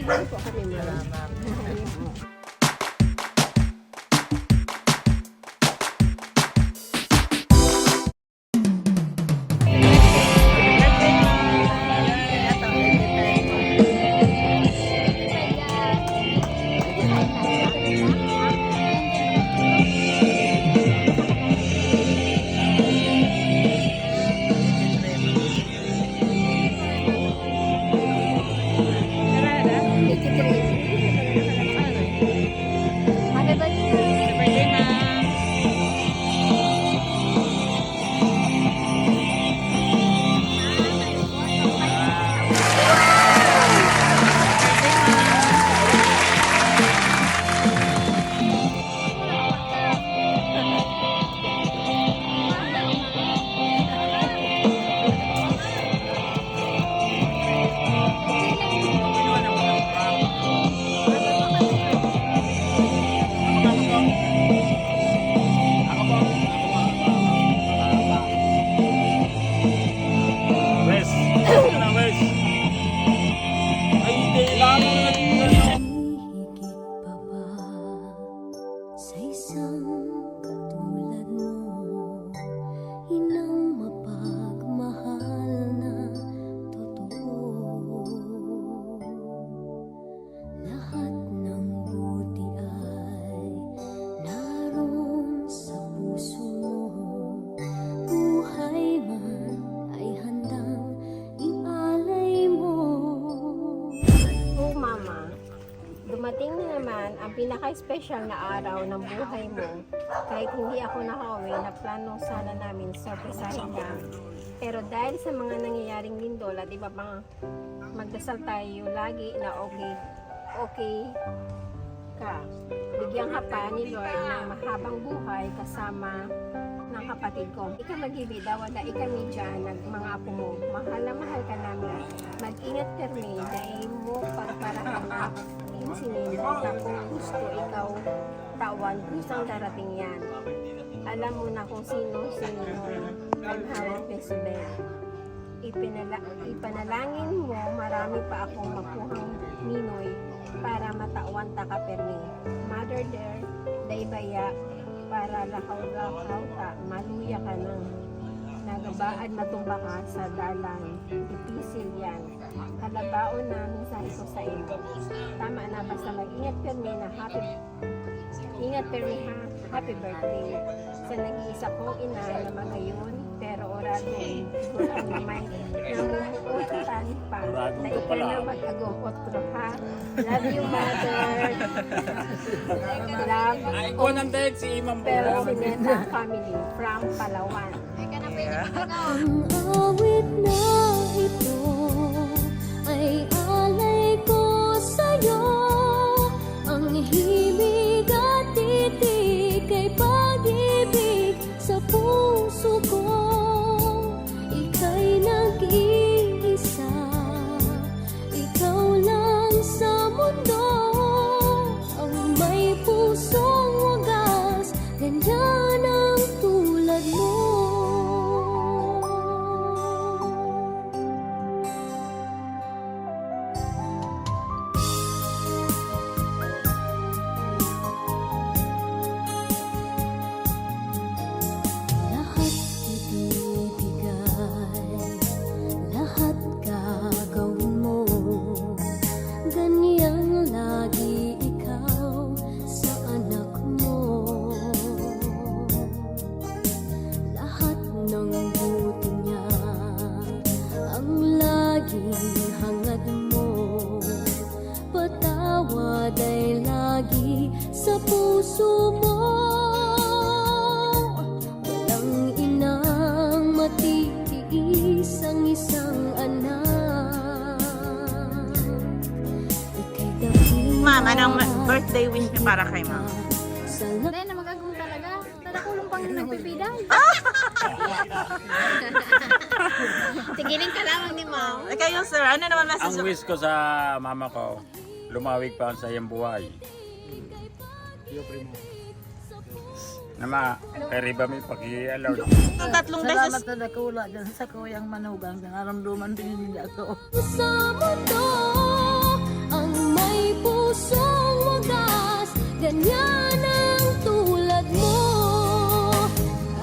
Hindi po kami ma'am. Sa isang katulad mo, inang mapagmahal na totoo. Lahat ng buti ay naroon sa puso mo. Buhay man ay handang ialay mo. Oh mama, dumating na naman ang pinaka-special na araw ng buhay mo. Kahit hindi ako nakauwi, na plano sana namin surprisahin ka. Pero dahil sa mga nangyayaring lindol at iba pang magdasal tayo lagi na okay ka. Bigyan ka pa ni Lord ng mahabang buhay kasama ng kapatid ko. Ikaw mag-ibig, wala ikami dyan, mga apo mo. Mahal na mahal ka namin. Mag-ingat kami dahil mo pagparahan na insinin ka kung gusto ikaw tawan, kusang darating yan. Alam mo na kung sino Manhawan Festival. Ipanalangin mo, marami pa akong makuhang ninoy para matawan ta ka permi. Mother dear, daybaya, para lakaw-lakaw ta, maluya ka nang nagabaan matumba ka sa dalan. Dipisil yan. Kalabaon na mensahe ko sa iyo. Tama na, basta mag-ingat permi na happy birthday. Sa nag-iisa kong ina na magayon, pero oragon, bukan naman namumuutan pa, na ikaw na mag-agong otro ha. Love you, mother. Love, Ikaw ng dahil si Imam pero Sineta family from Palawan. Ang awit na ito ay alay ko sa'yo. Ang himig at titig ay pag-ibig sa puso ko. Ika'y nag-iisa, ikaw lang sa mundo. Ang may pusong wagas, ganyan ang tulad mo. Lahat ibibigay, lahat gagawin mo. Ganyang lagi ikaw sa anak mo. Lahat ng buti niya ang laging hangad mo. Patawad ay lagi sa puso mo. Walang inang matitiis ang isang anak. Ika'y dapat Ma'am, anong birthday wish niyo para kay ma'am? sa Hindi na magagong talaga. Nanakulong pang nagpipiday. Tigilin ka lamang ni ma'am. Kayo sir, ano naman message? Ang wish ko sa mama ko, lumawig pa sa iyong buhay. Nama, pero iba may pag-i-allow. Itong tatlong beses. Salamat na nakula dyan sa kuyang manugang. Naramduman din niya ako. sa mundo ang pusong wagas, ganyan ang tulad mo.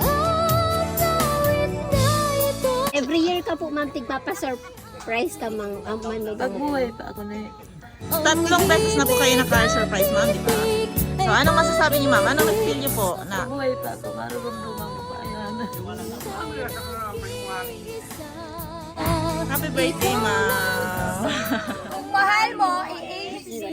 Ang awit na ito. Every year ka po, ma'am, tigpapa-surprise ka, mang Manong. Pagbuhay pa ako na eh. 3 beses na po kayo naka-surprise, ma'am, di ba? So, anong masasabi niyo, ma'am? Anong nag-feel niyo po na Pagbuhay pa ako, marunong ko pa yan. happy birthday, ma'am? Mahal mo, i-ACC.